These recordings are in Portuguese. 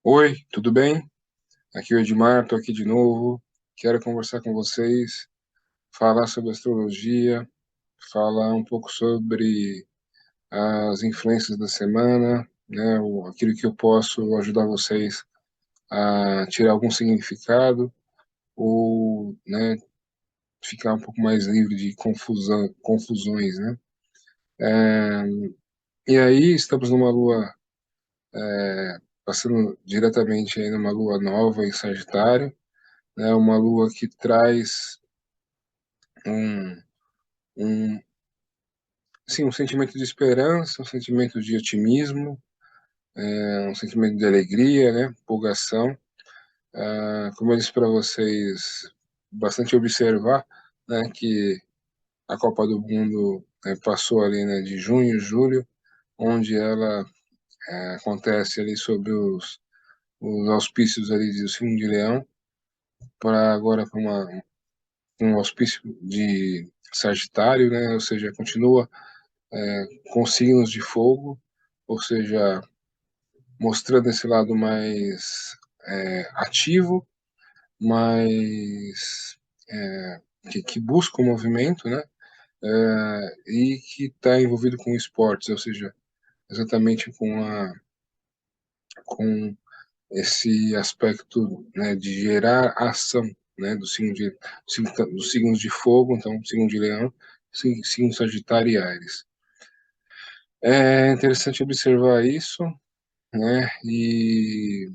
Oi, tudo bem? Aqui é o Edmar, estou aqui de novo. Quero conversar com vocês, falar sobre astrologia, falar um pouco sobre as influências da semana, né, aquilo que eu posso ajudar vocês a tirar algum significado ou, né, ficar um pouco mais livre de confusões, né? É, e aí estamos numa lua, passando diretamente aí numa lua nova em Sagitário, né, uma lua que traz um, um, sim, um sentimento de esperança, um sentimento de otimismo, um sentimento de alegria, né, empolgação. Como eu disse para vocês, bastante observar, né, que a Copa do Mundo passou ali, né, de junho, julho, onde ela acontece ali sobre os auspícios ali do signo de Leão, para agora para um auspício de Sagitário, né, ou seja, continua com signos de fogo, ou seja, mostrando esse lado mais ativo, mais que busca o movimento, né? E que está envolvido com esportes, ou seja, exatamente com esse aspecto, né, de gerar ação, né, dos signos de fogo, então signo de Leão, signo Sagitário e Áries. É interessante observar isso, né? E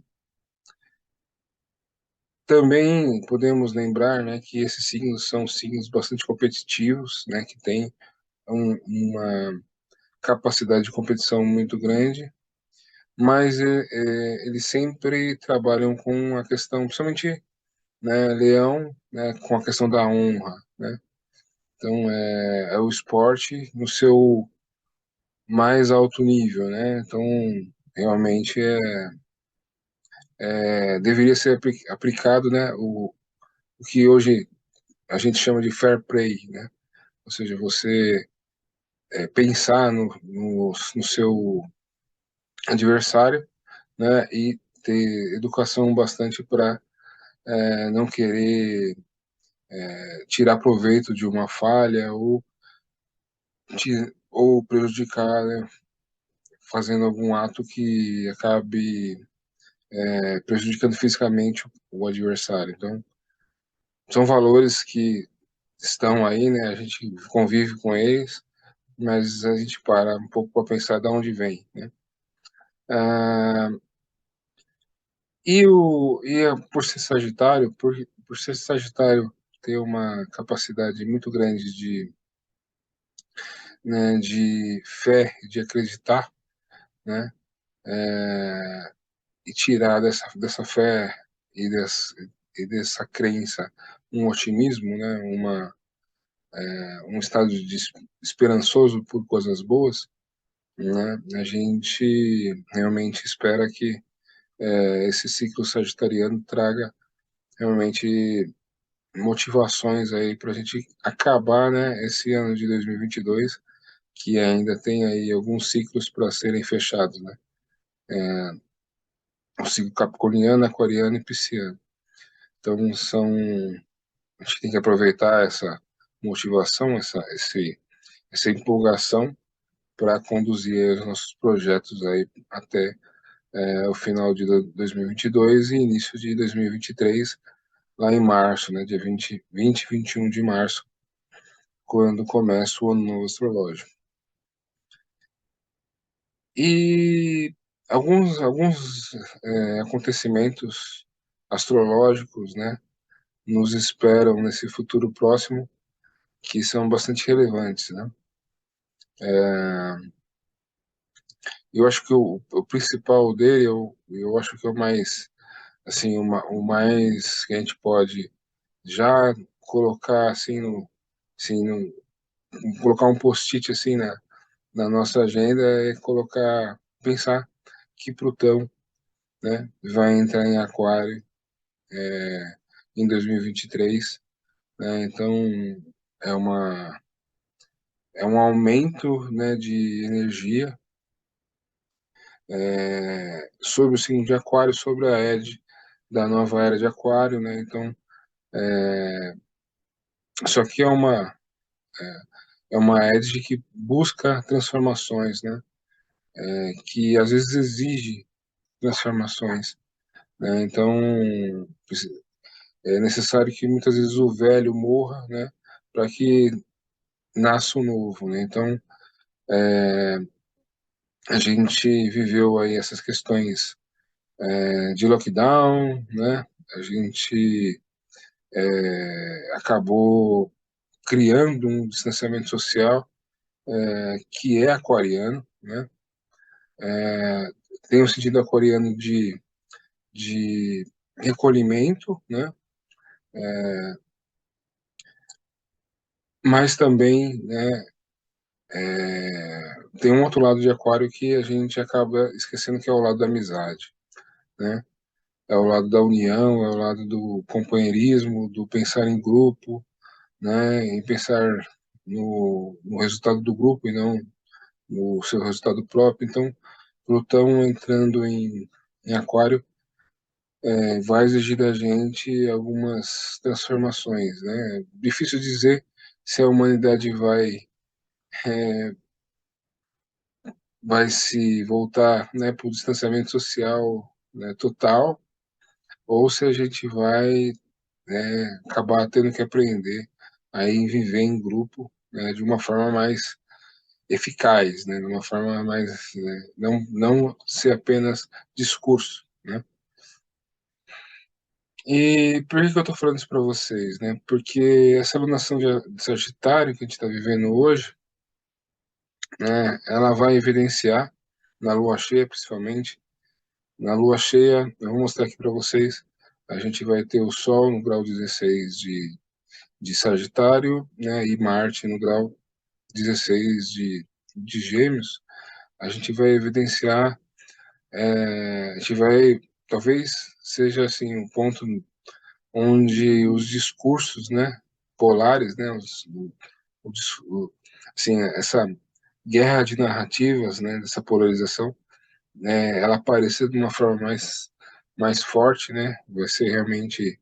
também podemos lembrar, né, que esses signos são signos bastante competitivos, né, que têm uma capacidade de competição muito grande, mas eles sempre trabalham com a questão, principalmente, né, Leão, né, com a questão da honra, né? Então é o esporte no seu mais alto nível, né? Então realmente deveria ser aplicado, né, o que hoje a gente chama de fair play, né? Ou seja, você pensar no seu adversário, né? E ter educação bastante para não querer tirar proveito de uma falha ou prejudicar, né? Fazendo algum ato que acabe prejudicando fisicamente o adversário. Então, são valores que estão aí, né? A gente convive com eles, mas a gente para um pouco para pensar de onde vem, né? Ah, por ser Sagitário, por ser Sagitário ter uma capacidade muito grande né, de fé, de acreditar, né, e tirar dessa fé e, e dessa crença um otimismo, né, um estado de esperançoso por coisas boas, né, a gente realmente espera que esse ciclo sagitariano traga realmente motivações aí para a gente acabar, né, esse ano de 2022, que ainda tem aí alguns ciclos para serem fechados, né? O ciclo capricorniano, aquariano e pisciano. Então a gente tem que aproveitar essa motivação, essa empolgação para conduzir os nossos projetos aí até o final de 2022 e início de 2023, lá em março, né, dia 20 e 21 de março, quando começa o ano novo astrológico. E alguns acontecimentos astrológicos, né, nos esperam nesse futuro próximo, que são bastante relevantes, né? Eu acho que o principal dele, eu acho que é o mais, assim, o mais que a gente pode já colocar assim assim, colocar um post-it assim na nossa agenda é colocar, pensar que Plutão, né, vai entrar em Aquário em 2023, né? Então é uma é um aumento, né, de energia sobre o signo de Aquário, sobre a Ed da nova era de Aquário, né? Então, isso aqui é uma Ed que busca transformações, né? Que às vezes exige transformações, né? Então, é necessário que muitas vezes o velho morra, né? Para que nasça o novo, né? Então, a gente viveu aí essas questões de lockdown, né? A gente acabou criando um distanciamento social que é aquariano, né? Tem um sentido aquariano de recolhimento, né? Mas também, né, tem um outro lado de aquário que a gente acaba esquecendo que é o lado da amizade, né? É o lado da união, é o lado do companheirismo, do pensar em grupo, né? Em pensar no resultado do grupo e não no seu resultado próprio. Então, Plutão entrando em aquário vai exigir da gente algumas transformações, né? Difícil dizer se a humanidade vai se voltar, né, para o distanciamento social, né, total, ou se a gente vai, né, acabar tendo que aprender a viver em grupo, né, de uma forma mais eficaz, né, de uma forma mais, né, não ser apenas discurso, né? E por que eu estou falando isso para vocês, né? Porque essa alunação de Sagitário que a gente está vivendo hoje, né, ela vai evidenciar, na lua cheia principalmente, na lua cheia, eu vou mostrar aqui para vocês, a gente vai ter o Sol no grau 16 de Sagitário, né, e Marte no grau 16 de Gêmeos. A gente vai evidenciar, a gente vai, talvez seja assim, um ponto onde os discursos, né, polares, né, assim, essa guerra de narrativas, né, dessa polarização, né, ela aparecer de uma forma mais forte, né, vai ser realmente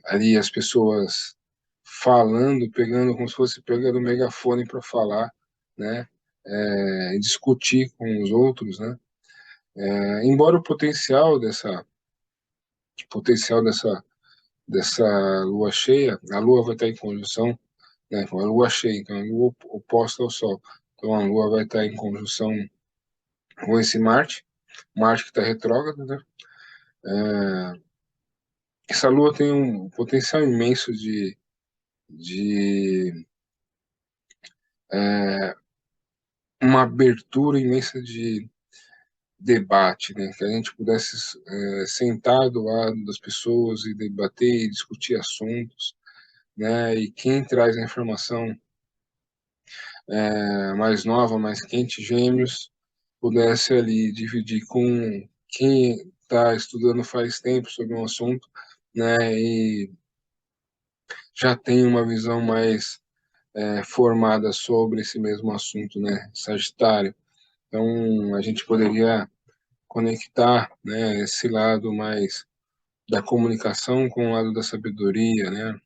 ali as pessoas falando, pegando como se fosse pegando o megafone para falar, né, e discutir com os outros, né, embora o dessa lua cheia, a lua vai estar em conjunção, né, com a lua cheia, então a lua oposta ao sol. Então a lua vai estar em conjunção com esse Marte que está retrógrado, né? Essa lua tem um potencial imenso de uma abertura imensa de debate, né? Que a gente pudesse sentar do lado das pessoas e debater e discutir assuntos, né? E quem traz a informação mais nova, mais quente, Gêmeos, pudesse ali dividir com quem está estudando faz tempo sobre um assunto, né? E já tem uma visão mais formada sobre esse mesmo assunto, né? Sagitário. Então, a gente poderia conectar, né, esse lado mais da comunicação com o lado da sabedoria, né?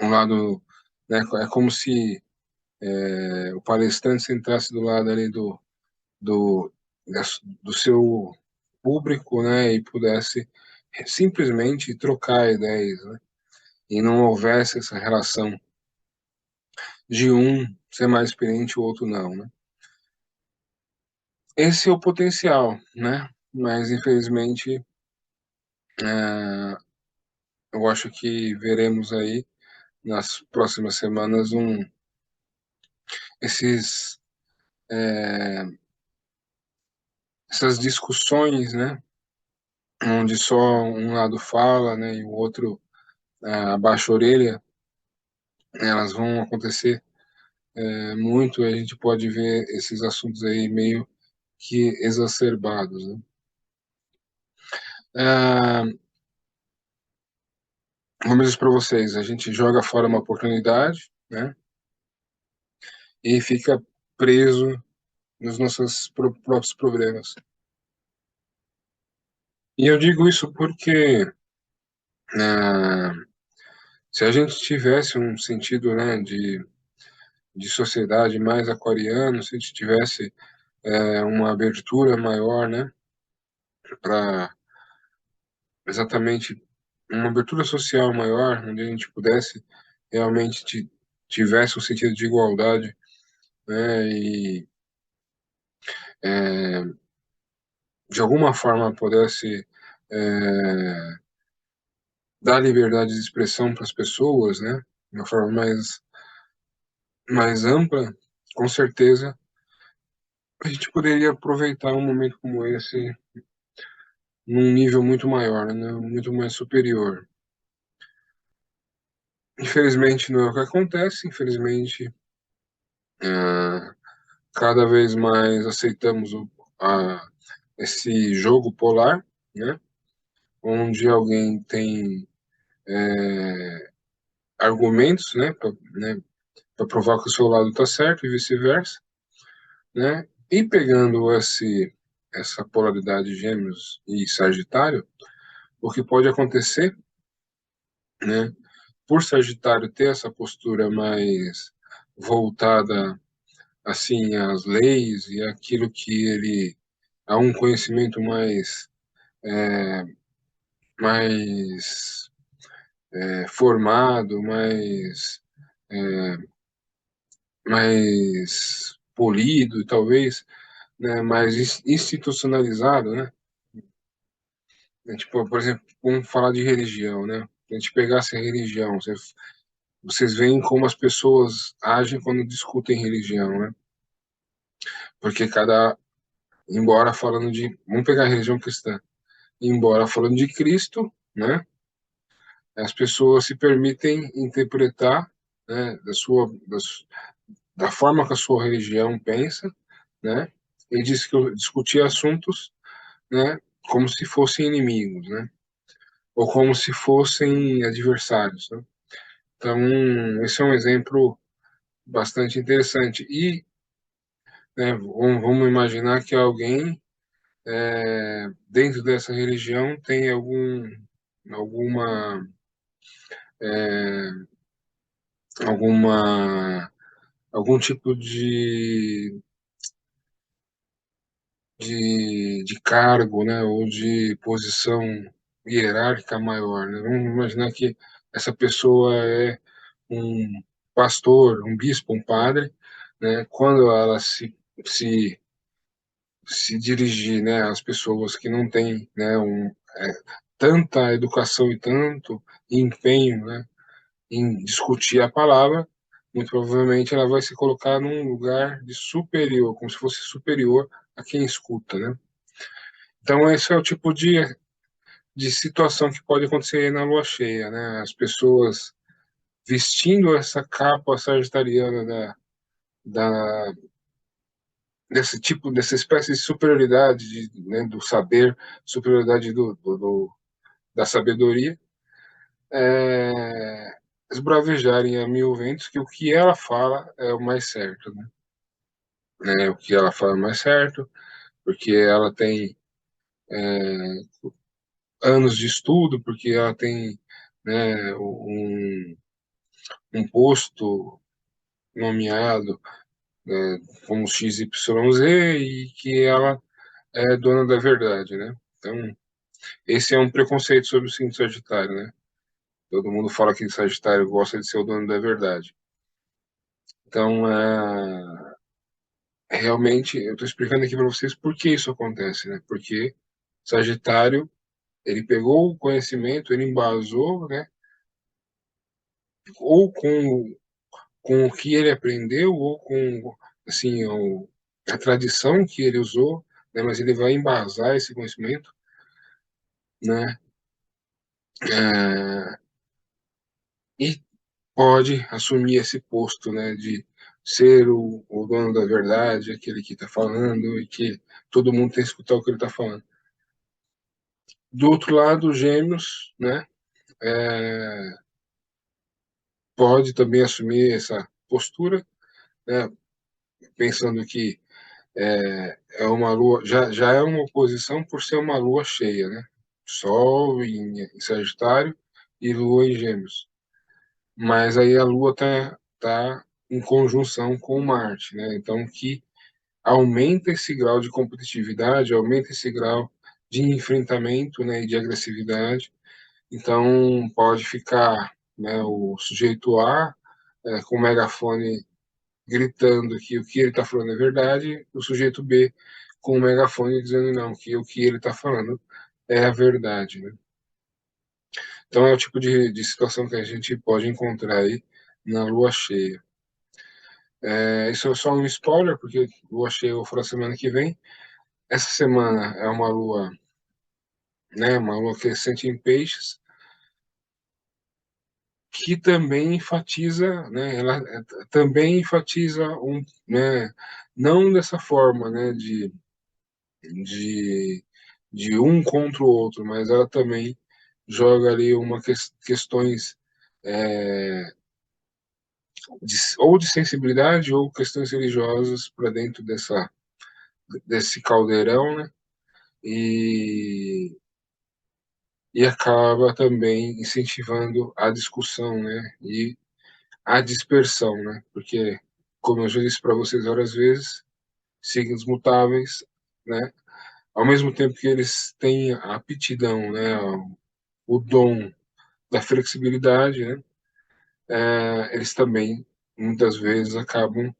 Um lado, né, é como se o palestrante sentasse do lado ali do, do seu público, né, e pudesse simplesmente trocar ideias, né, e não houvesse essa relação de um ser mais experiente e o outro não, né. Esse é o potencial, né, mas infelizmente eu acho que veremos aí nas próximas semanas esses essas discussões, né, onde só um lado fala, né, e o outro abaixa a orelha, elas vão acontecer muito, e a gente pode ver esses assuntos aí meio que exacerbados, né. Ah, como eu disse para vocês, a gente joga fora uma oportunidade, né, e fica preso nos nossos próprios problemas. E eu digo isso porque ah, se a gente tivesse um sentido, né, de sociedade mais aquariano, se a gente tivesse uma abertura maior, né, para exatamente uma abertura social maior, onde a gente pudesse realmente tivesse um sentido de igualdade, né, e é, de alguma forma pudesse dar liberdade de expressão para as pessoas, né, de uma forma mais ampla, com certeza a gente poderia aproveitar um momento como esse num nível muito maior, né, muito mais superior. Infelizmente não é o que acontece, infelizmente ah, cada vez mais aceitamos a, esse jogo polar, né, onde alguém tem argumentos, né, para provar que o seu lado está certo e vice-versa, né, e pegando essa polaridade de Gêmeos e Sagitário, o que pode acontecer, né, por Sagitário ter essa postura mais voltada assim às leis e aquilo que ele a um conhecimento mais formado, mais polido, talvez, né, mais institucionalizado, né? Tipo, por exemplo, vamos falar de religião, né? Se a gente pegasse a religião, vocês veem como as pessoas agem quando discutem religião, né? Porque embora falando vamos pegar a religião cristã, embora falando de Cristo, né? As pessoas se permitem interpretar, né, da forma que a sua religião pensa, né? E diz que discutir assuntos, né, como se fossem inimigos, né? Ou como se fossem adversários, né? Então, esse é um exemplo bastante interessante. E, né, vamos imaginar que alguém dentro dessa religião tem alguma alguma algum tipo de cargo, né, ou de posição hierárquica maior, né? Vamos imaginar que essa pessoa é um pastor, um bispo, um padre, né? Quando ela se, se dirigir, né, às pessoas que não têm, né, tanta educação e tanto empenho, né, em discutir a palavra, muito provavelmente ela vai se colocar num lugar de superior, como se fosse superior a quem escuta, né? Então, esse é o tipo de situação que pode acontecer na lua cheia, né? As pessoas vestindo essa capa sagitariana da, desse tipo, dessa espécie de superioridade né, do saber, superioridade da sabedoria, é, esbravejarem a mil ventos que o que ela fala é o mais certo, né? O que ela fala é o mais certo, porque ela tem anos de estudo, porque ela tem, né, um posto nomeado como XYZ e que ela é dona da verdade, né? Então, esse é um preconceito sobre o signo de Sagitário, né? Todo mundo fala que Sagitário gosta de ser o dono da verdade. Então, realmente, eu estou explicando aqui para vocês por que isso acontece, né? Porque Sagitário, ele pegou o conhecimento, ele embasou, né? Ou com o que ele aprendeu, ou com, assim, a tradição que ele usou, né? Mas ele vai embasar esse conhecimento, né? É, e pode assumir esse posto, né, de ser o dono da verdade, aquele que está falando e que todo mundo tem que escutar o que ele está falando. Do outro lado, Gêmeos, né, é, pode também assumir essa postura, né, pensando que É uma lua, já é uma oposição por ser uma lua cheia, né? Sol em Sagitário e Lua em Gêmeos. Mas aí a Lua tá em conjunção com Marte, né? Então que aumenta esse grau de competitividade, aumenta esse grau de enfrentamento, né, e de agressividade. Então pode ficar, né, o sujeito A com o megafone gritando que o que ele está falando é verdade, o sujeito B com o megafone dizendo não, que o que ele está falando é a verdade, né? Então é o tipo de situação que a gente pode encontrar aí na lua cheia. Isso é só um spoiler, porque lua cheia eu vou falar semana que vem. Essa semana é uma lua, né, uma lua crescente em peixes, que também enfatiza, né, ela também enfatiza né, não dessa forma, né, de, de um contra o outro, mas ela também joga ali questões é, ou de sensibilidade ou questões religiosas para dentro desse caldeirão, né? E, e acaba também incentivando a discussão, né? E a dispersão, né? Porque, como eu já disse para vocês várias vezes, signos mutáveis, né? Ao mesmo tempo que eles têm a aptidão, né? O dom da flexibilidade, né? Eles também muitas vezes acabam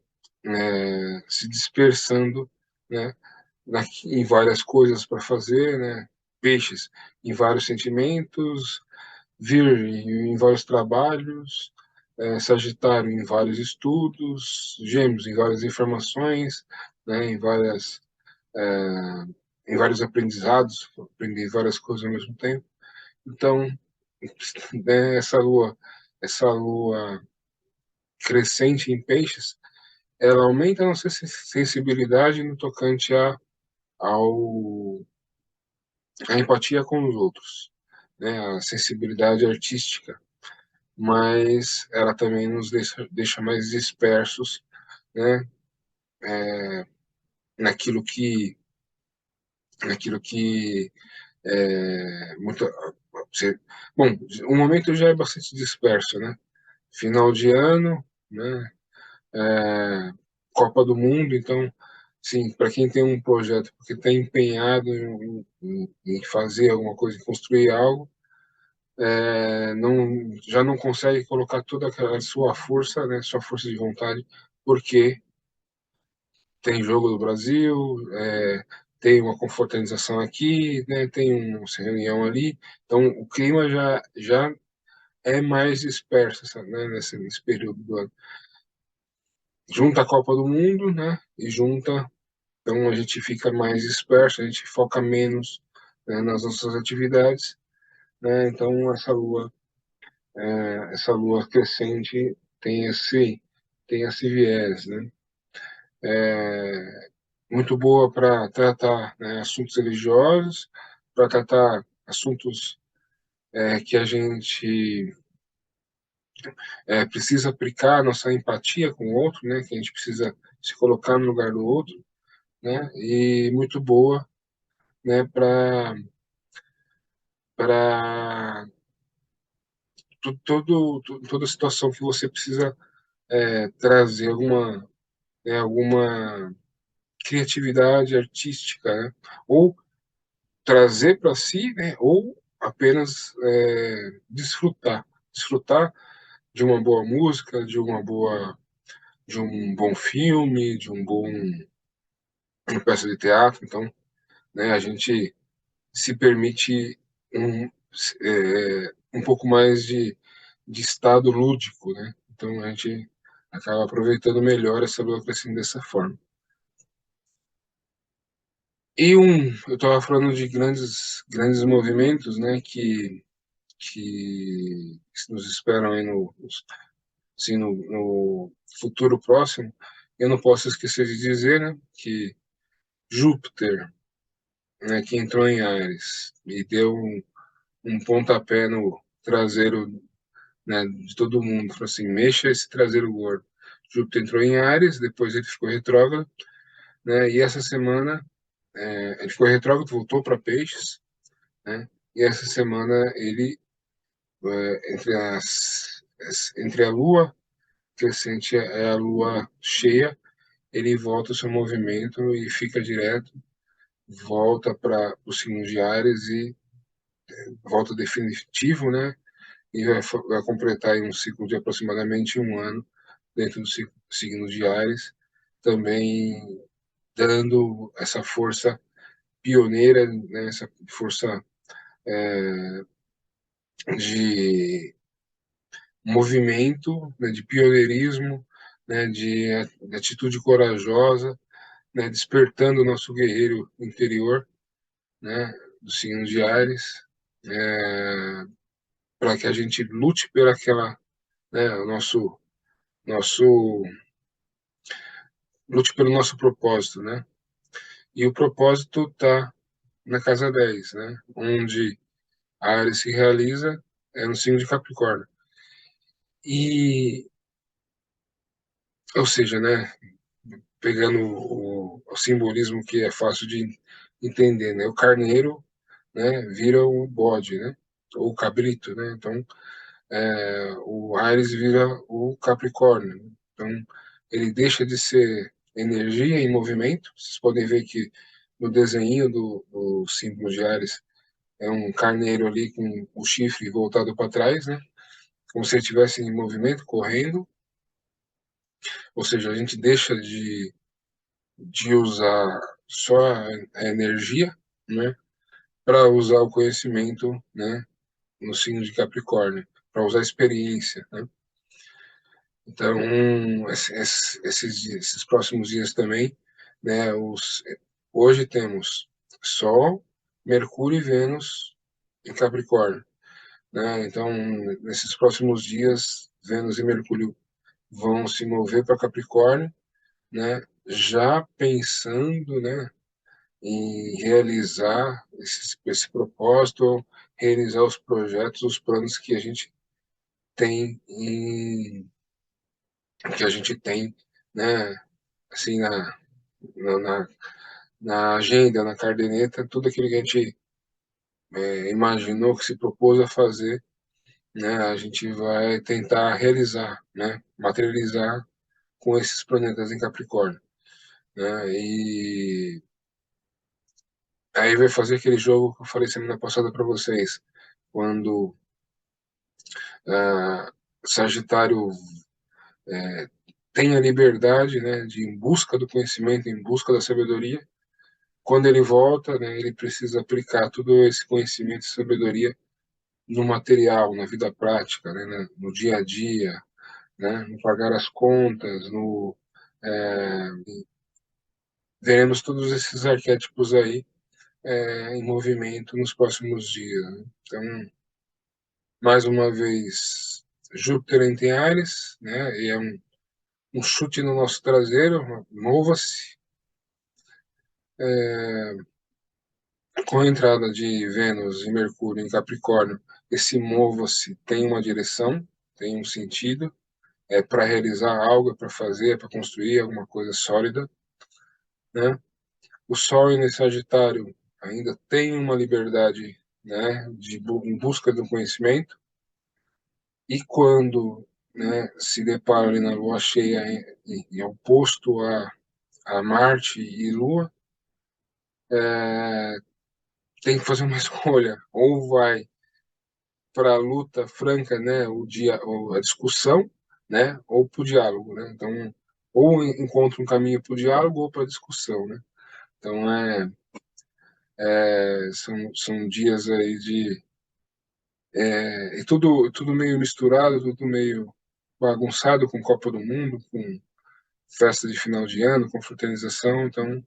se dispersando, né, em várias coisas para fazer, né, peixes em vários sentimentos, virgem em vários trabalhos, sagitário em vários estudos, gêmeos em várias informações, né, em vários aprendizados, aprender várias coisas ao mesmo tempo. Então, né, essa lua crescente em peixes, ela aumenta a nossa sensibilidade no tocante ao, à empatia com os outros, né, a sensibilidade artística, mas ela também nos deixa mais dispersos, né, naquilo que, naquilo que muito, você, bom, o momento já é bastante disperso, né, final de ano, né, é, Copa do Mundo, então, sim, para quem tem um projeto, porque está empenhado em fazer alguma coisa, em construir algo, já não consegue colocar toda a sua força, né, sua força de vontade, porque tem jogo do Brasil, tem uma confraternização aqui, né, tem uma reunião ali, então o clima já é mais disperso, sabe, né, nesse período do ano. Junta a Copa do Mundo, né, e junta. Então a gente fica mais disperso, a gente foca menos, né, nas nossas atividades, né? Então essa lua crescente tem esse viés, né? É muito boa para tratar, né, assuntos religiosos, para tratar assuntos que a gente precisa aplicar nossa empatia com o outro, né? Que a gente precisa se colocar no lugar do outro, né? E muito boa, né? Para toda situação que você precisa trazer alguma criatividade artística, né? Ou trazer para si, né? Ou apenas desfrutar de uma boa música, de um bom filme, de uma peça de teatro. Então, né? A gente se permite um pouco mais de estado lúdico, né? Então a gente acaba aproveitando melhor essa burocracia dessa forma. Eu estava falando de grandes movimentos, né, que nos esperam aí assim, no futuro próximo. Eu não posso esquecer de dizer, né, que Júpiter, né, que entrou em Áries e deu um pontapé no traseiro, né, de todo mundo, falou assim, mexa esse traseiro gordo. Júpiter entrou em Áries, depois ele ficou retrógrado, né? E essa semana ele ficou retrógrado, voltou para Peixes, né? E essa semana ele entre a Lua crescente é a Lua cheia, ele volta o seu movimento e fica direto, volta para o signo de Áries e volta definitivo, né? E vai completar aí um ciclo de aproximadamente um ano dentro do signo de Áries, também dando essa força pioneira, né? Essa força de movimento, né? De pioneirismo, né? De atitude corajosa, né? Despertando o nosso guerreiro interior, né? Do signo de Áries, para que a gente lute pelaquela, né? O nosso lute pelo nosso propósito, né? E o propósito está na casa 10, né? Onde a área se realiza é no signo de Capricórnio. E, ou seja, né? Pegando o simbolismo que é fácil de entender, né? O carneiro, né? Vira o bode, né? Ou o cabrito, né? Então, o Ares vira o Capricórnio. Né? Então, ele deixa de ser energia em movimento. Vocês podem ver que no desenho do símbolo de Ares é um carneiro ali com o chifre voltado para trás, né? Como se ele estivesse em movimento, correndo. Ou seja, a gente deixa de usar só a energia, né? Para usar o conhecimento, né? No signo de Capricórnio, para usar a experiência, né? Então, esses próximos dias também, né, hoje temos Sol, Mercúrio e Vênus em Capricórnio, né? Então, nesses próximos dias, Vênus e Mercúrio vão se mover para Capricórnio, né? Já pensando, né, em realizar esse propósito, realizar os projetos, os planos que a gente tem que a gente tem, né, assim, na, na, na agenda, na caderneta, tudo aquilo que a gente imaginou, que se propôs a fazer, né, a gente vai tentar realizar, né, materializar com esses planetas em Capricórnio, né, e aí vai fazer aquele jogo que eu falei semana passada para vocês, quando Sagitário tem a liberdade, né, de ir em busca do conhecimento, em busca da sabedoria. Quando ele volta, né, ele precisa aplicar todo esse conhecimento e sabedoria no material, na vida prática, né, no dia a dia, né, no pagar as contas, veremos todos esses arquétipos aí em movimento nos próximos dias. Né? Então, mais uma vez, Júpiter entra em Áries, né, e é um chute no nosso traseiro, mova-se. Com a entrada de Vênus e Mercúrio em Capricórnio, esse mova-se tem uma direção, tem um sentido, é para realizar algo, é para fazer, é para construir alguma coisa sólida, né? O Sol em Sagitário ainda tem uma liberdade, né, em busca do conhecimento, e quando, né, se depara ali na Lua cheia em oposto a Marte e Lua, tem que fazer uma escolha, ou vai para a luta franca, né, ou a discussão, né, ou para o diálogo, né? Então, ou encontra um caminho para o diálogo ou para a discussão, né? Então, são dias aí e tudo meio misturado, tudo meio bagunçado com Copa do Mundo, com festa de final de ano, com fraternização, então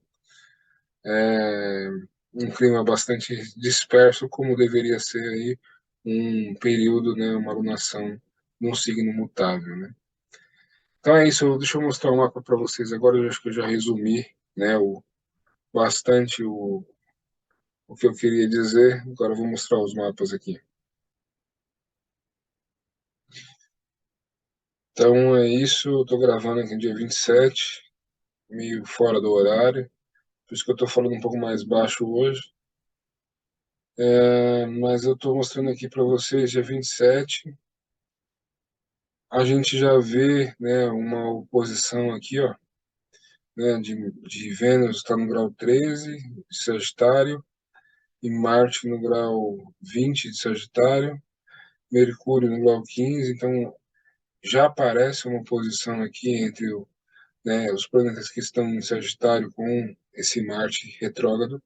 é um clima bastante disperso, como deveria ser aí um período, né, uma alunação num signo mutável, né? Então é isso, deixa eu mostrar o mapa para vocês agora, eu acho que eu já resumi, né, bastante o que eu queria dizer, agora eu vou mostrar os mapas aqui. Então é isso, eu estou gravando aqui no dia 27, meio fora do horário, por isso que eu estou falando um pouco mais baixo hoje. Mas eu estou mostrando aqui para vocês, dia 27, a gente já vê, né, uma oposição aqui, ó, né, de Vênus está no grau 13 de Sagitário, e Marte no grau 20 de Sagitário, Mercúrio no grau 15, então já aparece uma posição aqui entre né, os planetas que estão em Sagitário com esse Marte retrógrado,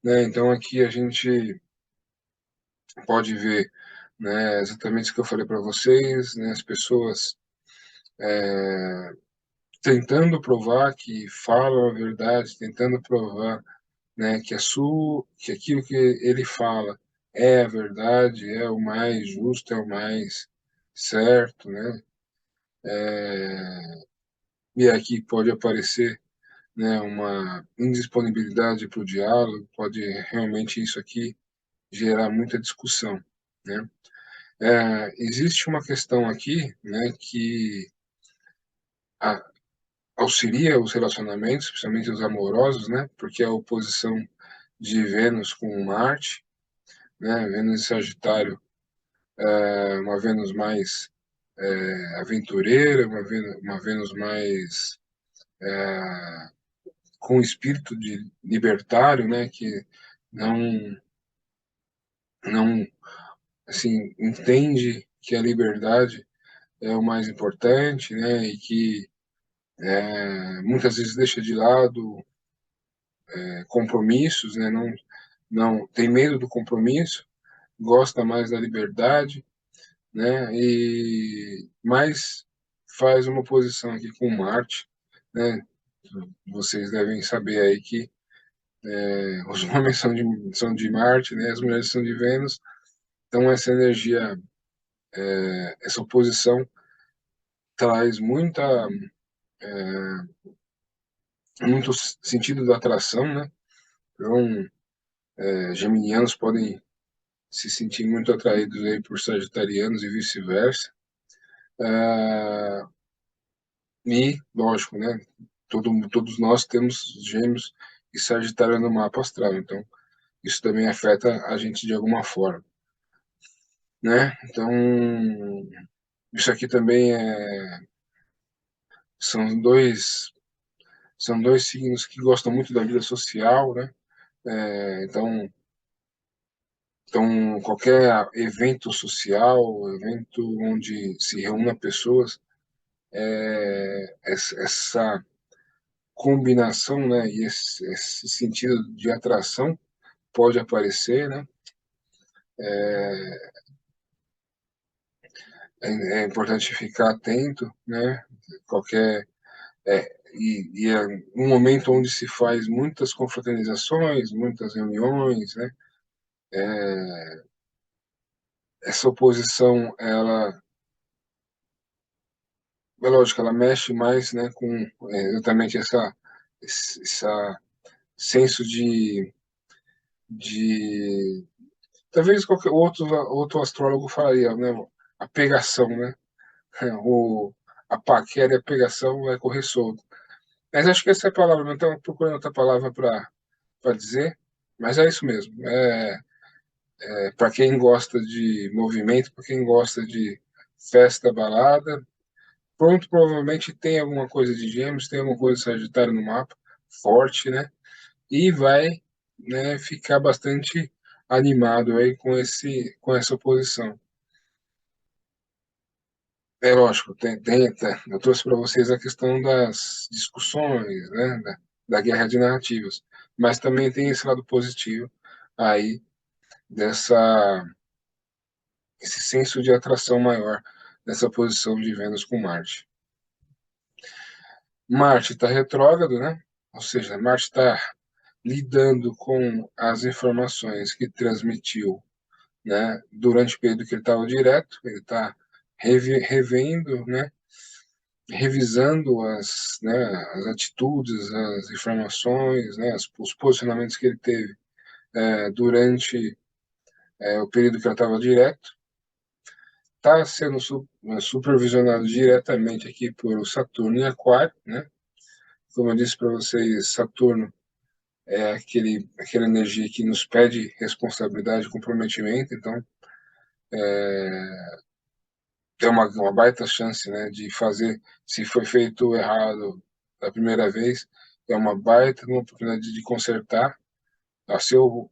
né? Então aqui a gente pode ver, né, exatamente o que eu falei para vocês, né, as pessoas tentando provar que falam a verdade, tentando provar, né, que aquilo que ele fala é a verdade, é o mais justo, é o mais certo, né? E aqui pode aparecer, né, uma indisponibilidade para o diálogo, pode realmente isso aqui gerar muita discussão, né? Existe uma questão aqui, né, que a- auxilia os relacionamentos, principalmente os amorosos, né, porque a oposição de Vênus com Marte, né, Vênus em Sagitário é uma Vênus mais aventureira, uma Vênus mais com espírito de libertário, né, que não não assim entende que a liberdade é o mais importante, né, e que muitas vezes deixa de lado compromissos, né, não tem medo do compromisso, gosta mais da liberdade, né, e mais faz uma posição aqui com Marte, né, vocês devem saber aí que os homens são de Marte, né, as mulheres são de Vênus, então essa energia, essa oposição traz muito sentido da atração, né, então geminianos podem se sentir muito atraídos aí por sagitarianos e vice-versa, e lógico, né, todos nós temos gêmeos e sagitário no mapa astral, então isso também afeta a gente de alguma forma, né? Então, isso aqui também são dois, são dois signos que gostam muito da vida social, né? Então, qualquer evento social, evento onde se reúna pessoas, essa combinação, né, e esse sentido de atração pode aparecer, né? É importante ficar atento, né? Qualquer e é um momento onde se faz muitas confraternizações, muitas reuniões, né? Essa oposição, ela, é lógico, ela mexe mais, né, com exatamente essa senso de talvez qualquer outro astrólogo falaria, né? A pegação, né? O, a paquera e a pegação vai correr solto. Mas acho que essa é a palavra, não estava procurando outra palavra para dizer, mas é isso mesmo. Para quem gosta de movimento, para quem gosta de festa, balada, pronto, provavelmente tem alguma coisa de Gêmeos, tem alguma coisa de Sagitário no mapa, forte, né? E vai, né, ficar bastante animado aí com essa oposição. É lógico, eu trouxe para vocês a questão das discussões, né, da guerra de narrativas, mas também tem esse lado positivo aí dessa esse senso de atração maior nessa posição de Vênus com Marte. Marte está retrógrado, né? Ou seja, Marte está lidando com as informações que transmitiu, né, durante o período que ele estava direto, ele está revendo, né, revisando as atitudes, as informações, né, os posicionamentos que ele teve durante o período que ele estava direto, está sendo supervisionado diretamente aqui por Saturno em Aquário, né? como eu disse para vocês, Saturno é aquela energia que nos pede responsabilidade e comprometimento, então tem uma baita chance, né, de fazer, se foi feito errado da primeira vez, é uma baita uma oportunidade de consertar. Se eu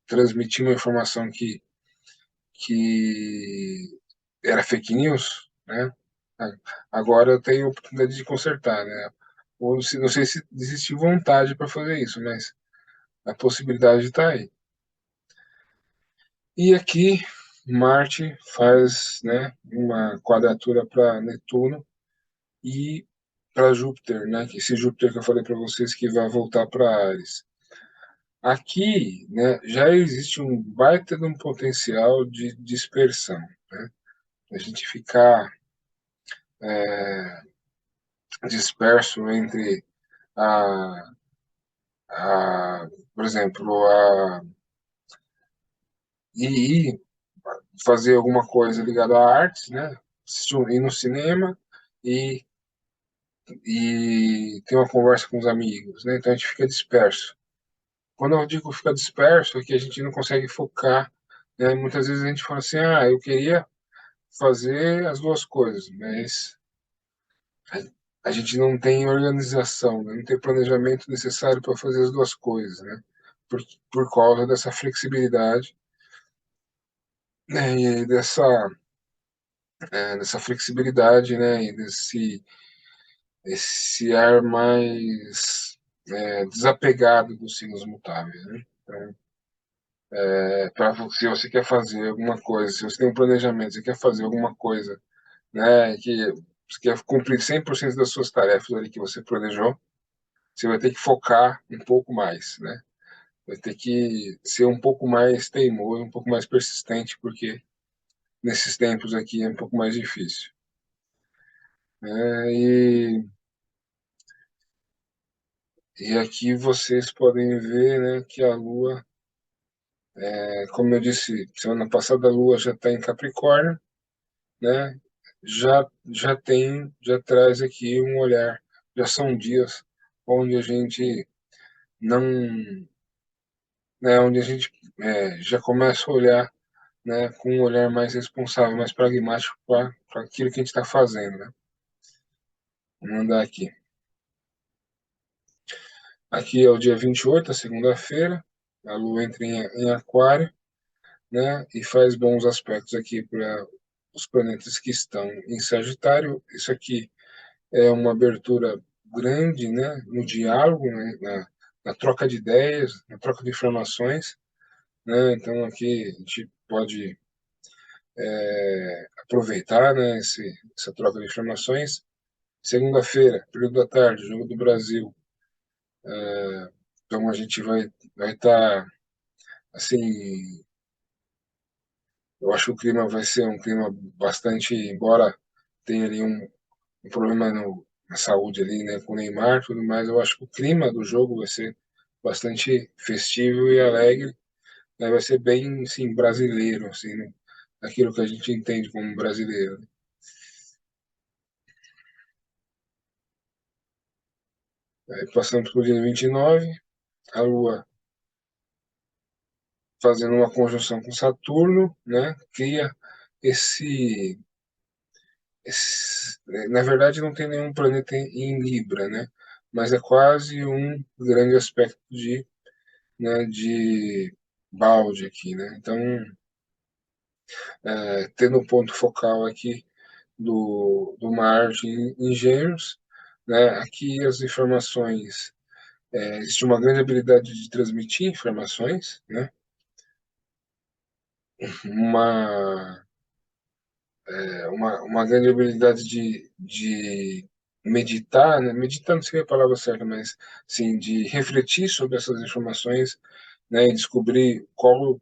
transmitir uma informação que era fake news, né, agora eu tenho a oportunidade de consertar, né, ou se, não sei se existe vontade para fazer isso, mas a possibilidade está aí. E aqui Marte faz, né, uma quadratura para Netuno e para Júpiter, né, que esse Júpiter que eu falei para vocês que vai voltar para Ares. Aqui, né, já existe um baita de um potencial de dispersão, né? A gente ficar disperso entre a, por exemplo, ir fazer alguma coisa ligada à arte, né? Ir no cinema e, e ter uma conversa com os amigos, né? Então a gente fica disperso. Quando eu digo ficar disperso, é que a gente não consegue focar, né? Muitas vezes a gente fala assim, eu queria fazer as duas coisas, mas a gente não tem organização, né? Não tem planejamento necessário para fazer as duas coisas, né? Por, por causa dessa flexibilidade, né? E dessa flexibilidade, né? E esse ar mais desapegado dos signos mutáveis, né? Então, se você quer fazer alguma coisa, se você tem um planejamento, você quer fazer alguma coisa, né? Que você quer cumprir 100% das suas tarefas ali que você planejou, você vai ter que focar um pouco mais, né? Vai ter que ser um pouco mais teimoso, um pouco mais persistente, porque nesses tempos aqui é um pouco mais difícil, né? E aqui vocês podem ver, né, que a Lua, como eu disse, semana passada a Lua já está em Capricórnio, né? Já traz aqui um olhar, já são dias onde a gente não, né, onde a gente já começa a olhar, né, com um olhar mais responsável, mais pragmático para aquilo que a gente está fazendo, né? Vamos mandar aqui. Aqui é o dia 28, a segunda-feira, a Lua entra em Aquário, né, e faz bons aspectos aqui para os planetas que estão em Sagitário. Isso aqui é uma abertura grande, né, no diálogo, né, na troca de ideias, na troca de informações, né? Então aqui a gente pode aproveitar, né, essa troca de informações. Segunda-feira, período da tarde, Jogo do Brasil. Então a gente vai estar assim, eu acho que o clima vai ser um clima bastante, embora tenha ali um problema na saúde ali, né, com o Neymar e tudo mais, eu acho que o clima do jogo vai ser bastante festivo e alegre, né, vai ser bem, sim, brasileiro, assim, né, aquilo que a gente entende como brasileiro. Aí, passando para o dia 29, a Lua fazendo uma conjunção com Saturno, né, cria esse, na verdade não tem nenhum planeta em Libra, né, mas é quase um grande aspecto de balde aqui, né? Então, tendo um ponto focal aqui do Marte em Gêmeos, né? Aqui as informações, existe uma grande habilidade de transmitir informações, né? Uma, uma grande habilidade de meditar, né? Meditar não seria a palavra certa, mas sim, de refletir sobre essas informações, né? E descobrir qual,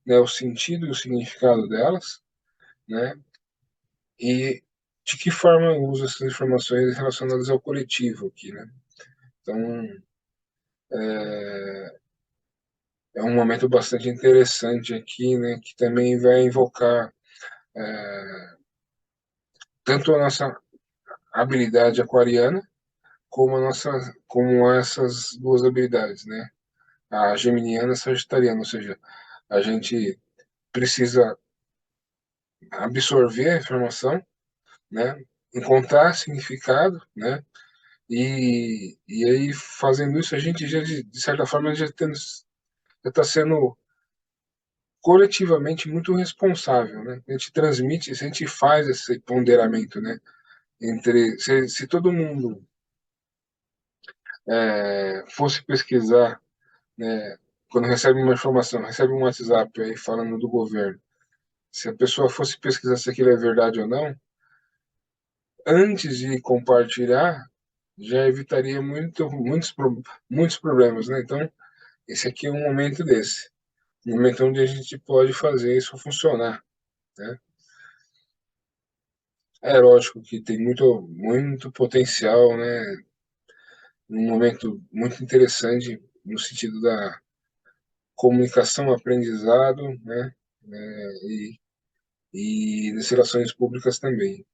né, o sentido e o significado delas, né? E de que forma eu uso essas informações relacionadas ao coletivo aqui, né? Então, é um momento bastante interessante aqui, né? Que também vai invocar tanto a nossa habilidade aquariana, como como essas duas habilidades, né? A geminiana e a sagitariana, ou seja, a gente precisa absorver a informação, né? Encontrar significado, né? E aí, fazendo isso, a gente já, de certa forma, já está sendo coletivamente muito responsável, né? A gente transmite, a gente faz esse ponderamento, né? Entre, se todo mundo fosse pesquisar, né? Quando recebe uma informação, recebe um WhatsApp aí falando do governo, se a pessoa fosse pesquisar se aquilo é verdade ou não, antes de compartilhar, já evitaria muitos problemas, né? Então, esse aqui é um momento desse, um momento onde a gente pode fazer isso funcionar, né? É lógico que tem muito potencial, né? Um momento muito interessante no sentido da comunicação, aprendizado, né? E, e das relações públicas também.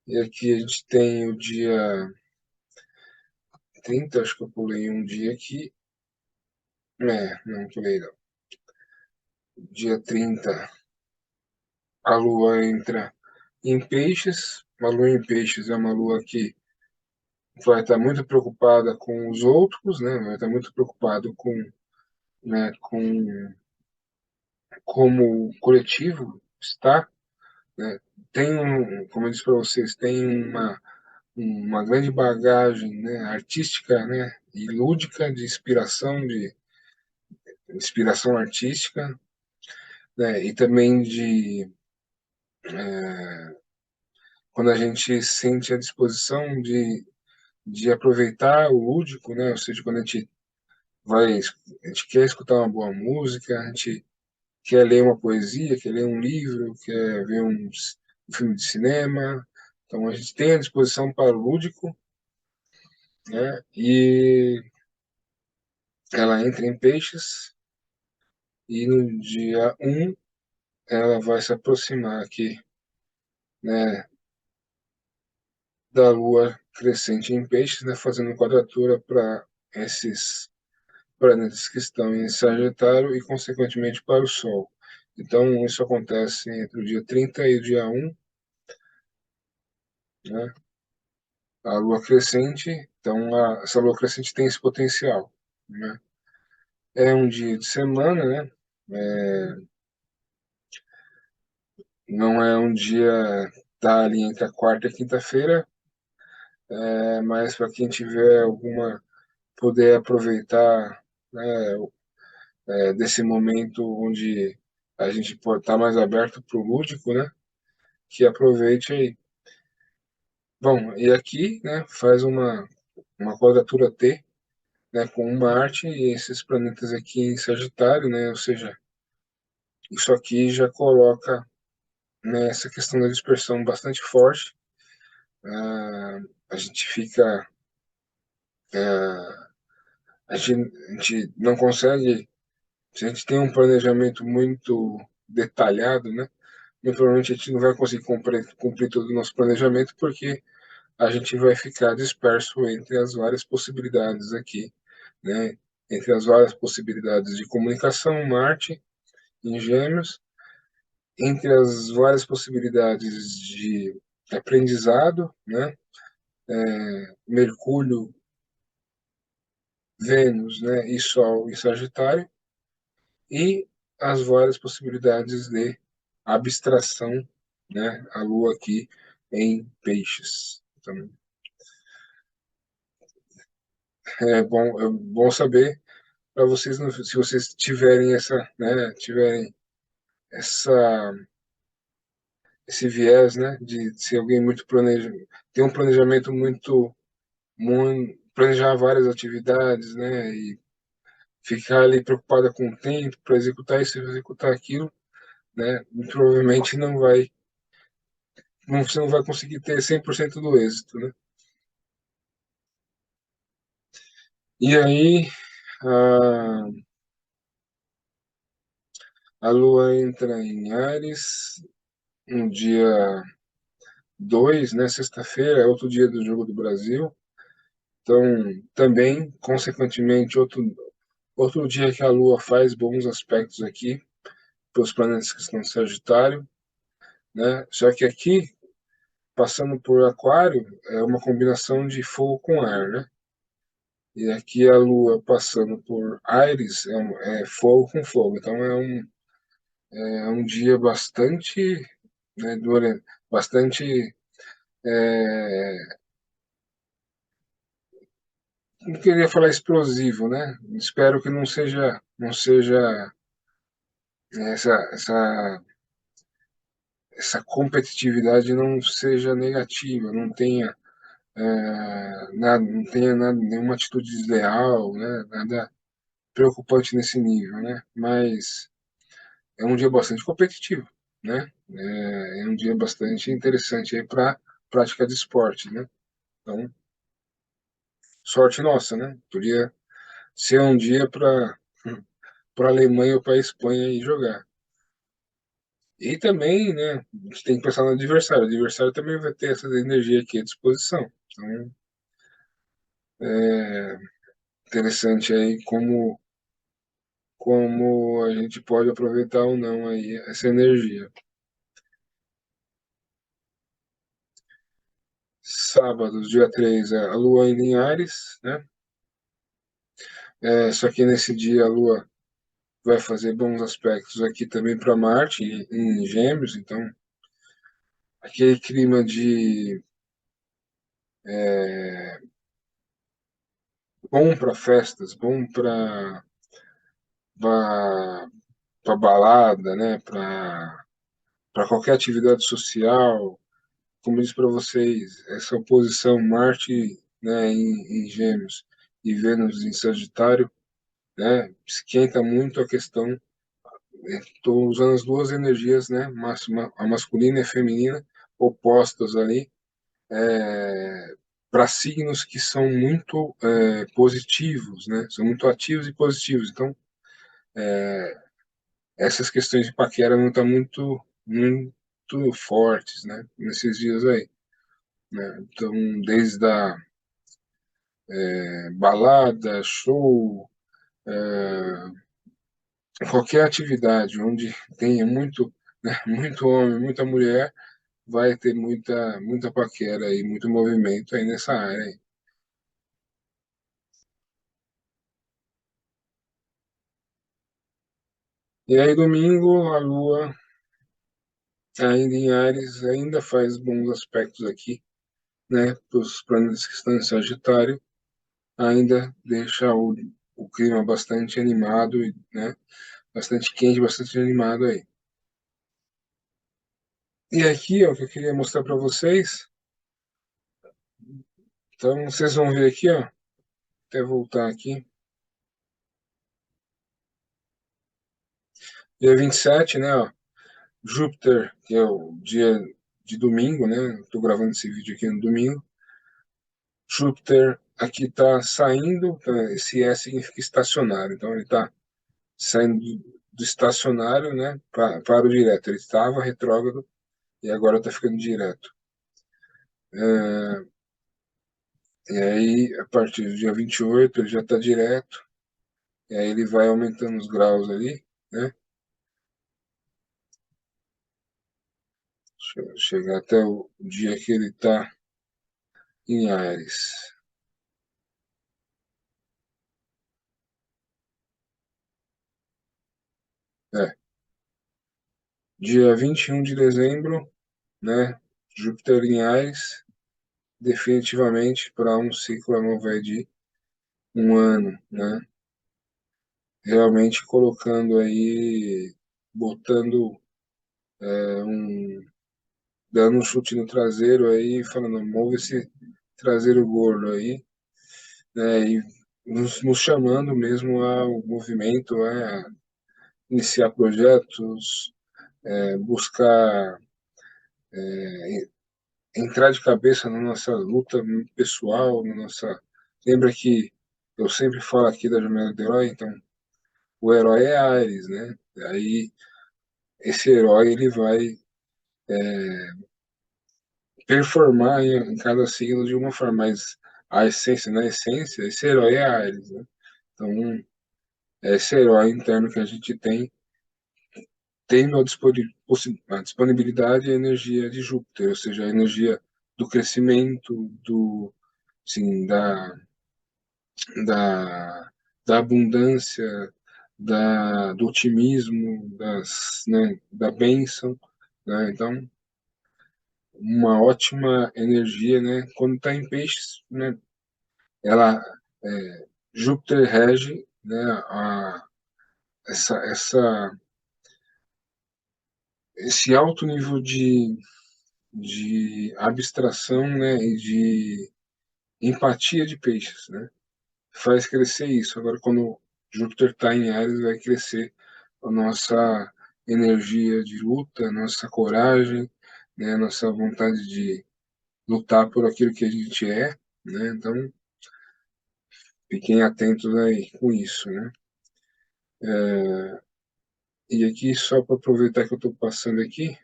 E aqui a gente tem o dia 30, acho que eu pulei um dia aqui. Não pulei não. Dia 30, a lua entra em peixes. A lua em peixes é uma lua que vai estar muito preocupada com os outros, né? Vai estar muito preocupado com como o coletivo está, né? Como eu disse para vocês, tem uma grande bagagem, né, artística, né, e lúdica de inspiração artística, né, e também de quando a gente sente a disposição de aproveitar o lúdico, né, ou seja, quando a gente quer escutar uma boa música, a gente quer ler uma poesia, quer ler um livro, quer ver um filme de cinema, então a gente tem a disposição para o lúdico, né, e ela entra em peixes, e no dia 1 ela vai se aproximar aqui, né, da Lua crescente em peixes, né, fazendo quadratura para esses planetas que estão em Sagitário e, consequentemente, para o Sol. Então, isso acontece entre o dia 30 e o dia 1, né, a Lua crescente. Então, essa Lua crescente tem esse potencial, né. É um dia de semana, né, não é um dia tá ali entre a quarta e a quinta-feira, mas para quem tiver alguma poder aproveitar, né, desse momento onde a gente pode estar mais aberto para o lúdico, né, que aproveite aí. Bom, e aqui, né, faz uma quadratura T, né, com Marte e esses planetas aqui em Sagitário, né, ou seja, isso aqui já coloca, né, essa questão da dispersão bastante forte. A gente fica, ah, a gente não consegue, se a gente tem um planejamento muito detalhado, né, muito provavelmente a gente não vai conseguir cumprir todo o nosso planejamento, porque a gente vai ficar disperso entre as várias possibilidades aqui, né? Entre as várias possibilidades de comunicação, Marte em Gêmeos, entre as várias possibilidades de aprendizado, né? Mercúrio, Vênus, né? E Sol em Sagitário, e as várias possibilidades de abstração, né? A Lua aqui em Peixes. Então, é bom saber para vocês, se vocês tiverem tiverem essa, esse viés, né, de ser alguém muito ter um planejamento planejar várias atividades, né, e ficar ali preocupada com o tempo para executar isso, executar aquilo, né, provavelmente você não vai conseguir ter 100% do êxito, né. E aí, a, a Lua entra em Áries, um dia 2, né, sexta-feira, é outro dia do Jogo do Brasil. Então, também, consequentemente, outro dia que a Lua faz bons aspectos aqui para os planetas que estão em Sagitário, né? Só que aqui, passando por Aquário, é uma combinação de fogo com ar, né? E aqui a Lua passando por Áries é fogo com fogo. Então é um dia bastante, né, bastante, é, não queria falar explosivo, né? Espero que não seja essa competitividade não seja negativa, não tenha nada, nenhuma atitude desleal, né? Nada preocupante nesse nível, né? Mas é um dia bastante competitivo, né? É um dia bastante interessante aí para prática de esporte, né? Então, sorte nossa, né? Podia ser um dia para a Alemanha ou para a Espanha ir jogar. E também, né, a gente tem que pensar no adversário. O adversário também vai ter essa energia aqui à disposição. Então, é interessante aí como a gente pode aproveitar ou não aí essa energia. Sábado, dia 3, a Lua ainda em Áries, né? Só que nesse dia a Lua vai fazer bons aspectos aqui também para Marte, em Gêmeos, então aquele clima de é, bom para festas, bom para balada, né? Para qualquer atividade social, como eu disse para vocês, essa oposição Marte, né, em Gêmeos e Vênus em Sagitário, né, esquenta muito a questão. Estou usando as duas energias, né, a masculina e a feminina, opostas ali, para signos que são muito positivos, né, são muito ativos e positivos. Então, essas questões de paquera não estão muito fortes, né, nesses dias aí, né. Então, desde a balada, show, qualquer atividade onde tenha muito, né, muito homem, muita mulher, vai ter muita paquera e muito movimento aí nessa área aí. E aí domingo a Lua ainda em Áries ainda faz bons aspectos aqui, né, para os planetas que estão em Sagitário, ainda deixa o clima bastante animado, né, bastante quente, bastante animado aí. E aqui, ó, o que eu queria mostrar para vocês, então vocês vão ver aqui, ó, até voltar aqui, dia 27, né, ó, Júpiter, que é o dia de domingo, né, estou gravando esse vídeo aqui no domingo, Júpiter aqui está saindo, tá, esse E significa estacionário, então ele está saindo do estacionário, né, para o direto. Ele estava retrógrado e agora está ficando direto. E aí, a partir do dia 28, ele já está direto, e aí ele vai aumentando os graus ali, né, chegar até o dia que ele está em Áries. É, dia 21 de dezembro, né, Júpiter em Áries, definitivamente para um ciclo a não vai de um ano, né? Realmente colocando aí, botando dando um chute no traseiro aí, falando, move esse traseiro gordo aí, né? E nos chamando mesmo ao movimento, a iniciar projetos, buscar entrar de cabeça na nossa luta pessoal, na nossa. Lembra que eu sempre falo aqui da jornada do herói, então o herói é Ares, né? Aí esse herói ele vai performar em cada signo de uma forma, mas a essência, na essência, esse herói é Ares, né? Então, é esse herói interno que a gente tem, tendo a disponibilidade e a energia de Júpiter, ou seja, a energia do crescimento, sim, da, da abundância, do otimismo, da bênção, né? Então, uma ótima energia, né? Quando está em peixes, né? Ela, Júpiter rege, né? Essa, esse alto nível de abstração, né? E de empatia de peixes, né? Faz crescer isso. Agora, quando Júpiter está em Áries, vai crescer a nossa energia de luta, a nossa coragem, né? A nossa vontade de lutar por aquilo que a gente é, né? Então, fiquem atentos aí com isso, né? E aqui, só para aproveitar que eu estou passando aqui,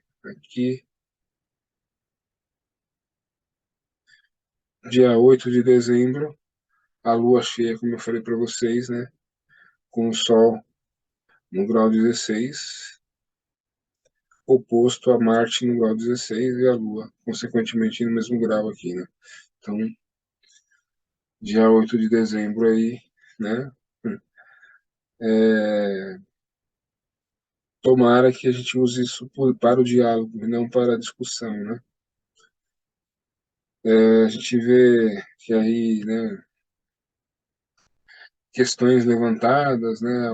dia 8 de dezembro, a lua cheia, como eu falei para vocês, né? Com o Sol no grau 16, oposto a Marte no grau 16 e a Lua, consequentemente, no mesmo grau aqui, né? Então, dia 8 de dezembro aí, né? É, tomara que a gente use isso para o diálogo e não para a discussão, né? A gente vê que aí, né, questões levantadas, né?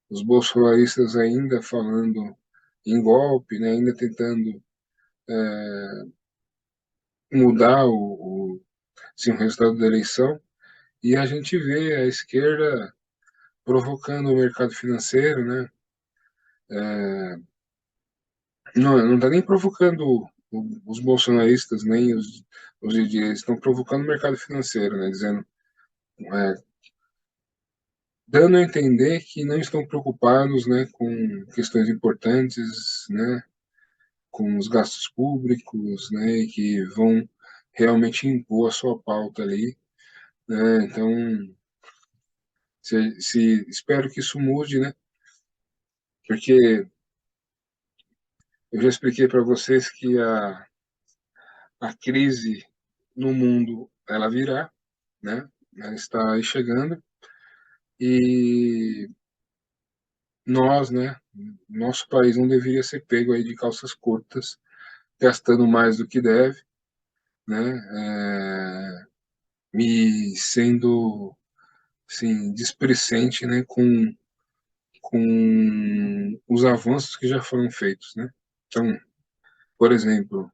Os bolsonaristas ainda falando em golpe, né? Ainda tentando mudar sim, o resultado da eleição. E a gente vê a esquerda provocando o mercado financeiro, né? Não está nem provocando os bolsonaristas, nem os de direita, estão provocando o mercado financeiro, né? Dizendo, é, dando a entender que não estão preocupados, né, com questões importantes, né, com os gastos públicos, né, e que vão realmente impor a sua pauta ali, né? Então, espero que isso mude, né? Porque eu já expliquei para vocês que a crise no mundo ela virá, né? Ela está aí chegando e nós, né? Nosso país não deveria ser pego aí de calças curtas, gastando mais do que deve, né? Me sendo, assim, displicente, né? Com os avanços que já foram feitos, né? Então, por exemplo,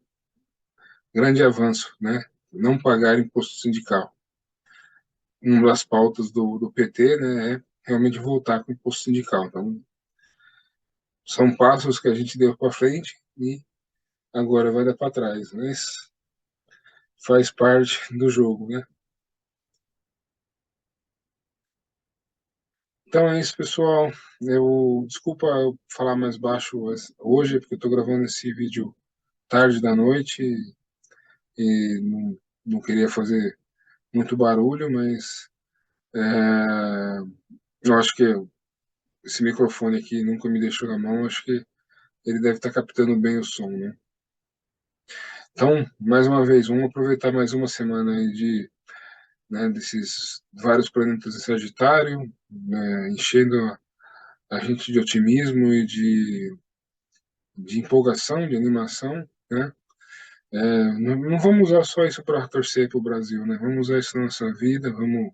grande avanço, né? Não pagar imposto sindical. Uma das pautas do PT, né, é realmente voltar com o imposto sindical. Então, são passos que a gente deu para frente e agora vai dar para trás, mas faz parte do jogo, né? Então é isso, pessoal. Desculpa eu falar mais baixo hoje, porque eu estou gravando esse vídeo tarde da noite e não queria fazer muito barulho, mas eu acho que esse microfone aqui nunca me deixou na mão, acho que ele deve estar captando bem o som, né? Então, mais uma vez, vamos aproveitar mais uma semana aí né, desses vários planetas em Sagitário, né, enchendo a gente de otimismo e de empolgação, de animação, né? Não vamos usar só isso para torcer para o Brasil, né? Vamos usar isso na nossa vida, vamos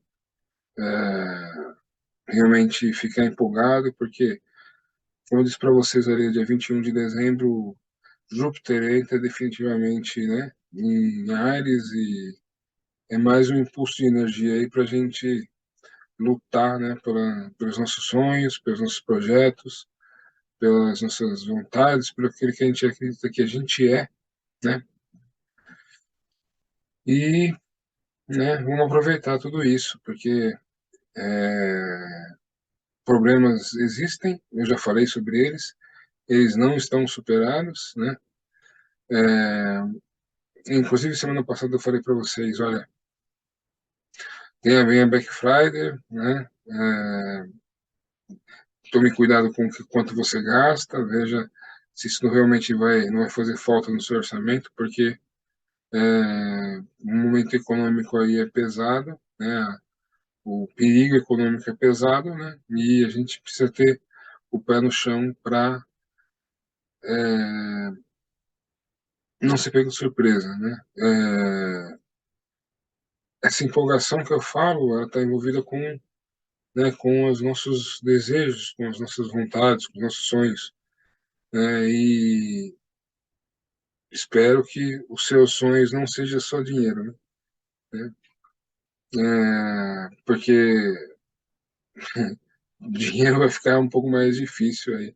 realmente ficar empolgado, porque, como eu disse para vocês ali, dia 21 de dezembro, Júpiter entra definitivamente, né, em Áries e é mais um impulso de energia aí para a gente lutar, né, pelos nossos sonhos, pelos nossos projetos, pelas nossas vontades, pelo aquilo que a gente acredita que a gente é, né? E, né, vamos aproveitar tudo isso, porque problemas existem, eu já falei sobre eles, eles não estão superados, né? Inclusive, semana passada eu falei para vocês, olha, tenha bem a Black Friday, né? Tome cuidado com quanto você gasta, veja se isso realmente não vai fazer falta no seu orçamento, porque o momento econômico aí é pesado, né? O perigo econômico é pesado, né? E a gente precisa ter o pé no chão para não ser pego de surpresa, né? Essa empolgação que eu falo, ela está envolvida com os nossos desejos, com as nossas vontades, com os nossos sonhos, né? E espero que os seus sonhos não sejam só dinheiro, né? Porque o dinheiro vai ficar um pouco mais difícil aí,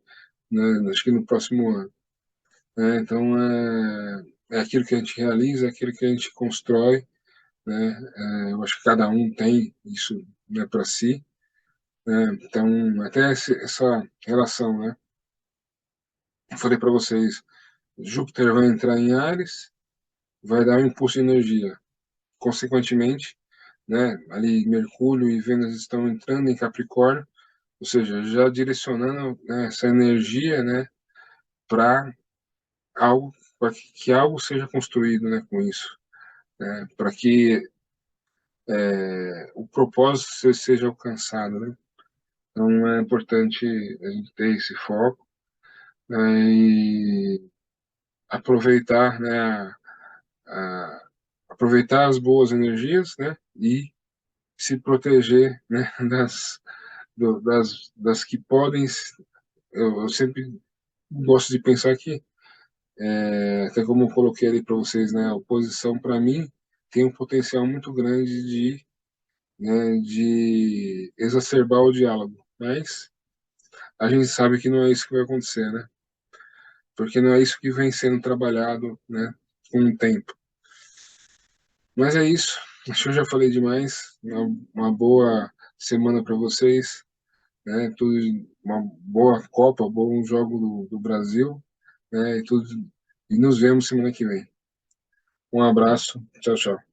né? Acho que no próximo ano, né? Então, é aquilo que a gente realiza, é aquilo que a gente constrói, né? Eu acho que cada um tem isso, né, para si, né? Então, até essa relação, né? Eu falei para vocês, Júpiter vai entrar em Áries, vai dar um impulso de energia. Consequentemente, né, ali Mercúrio e Vênus estão entrando em Capricórnio, ou seja, já direcionando, né, essa energia, né, para algo, para que algo seja construído, né, com isso, né, para que o propósito seja alcançado, né? Então é importante a gente ter esse foco, né, e aproveitar, né, a- aproveitar as boas energias, né, e se proteger, né, das que podem. Eu sempre gosto de pensar que, até como eu coloquei ali para vocês, né, a oposição para mim tem um potencial muito grande de exacerbar o diálogo, mas a gente sabe que não é isso que vai acontecer, né? Porque não é isso que vem sendo trabalhado, né, com o tempo. Mas é isso. Acho que eu já falei demais. Uma boa semana para vocês, né? Tudo, uma boa Copa, bom jogo do Brasil, né? E tudo. E nos vemos semana que vem. Um abraço. Tchau, tchau.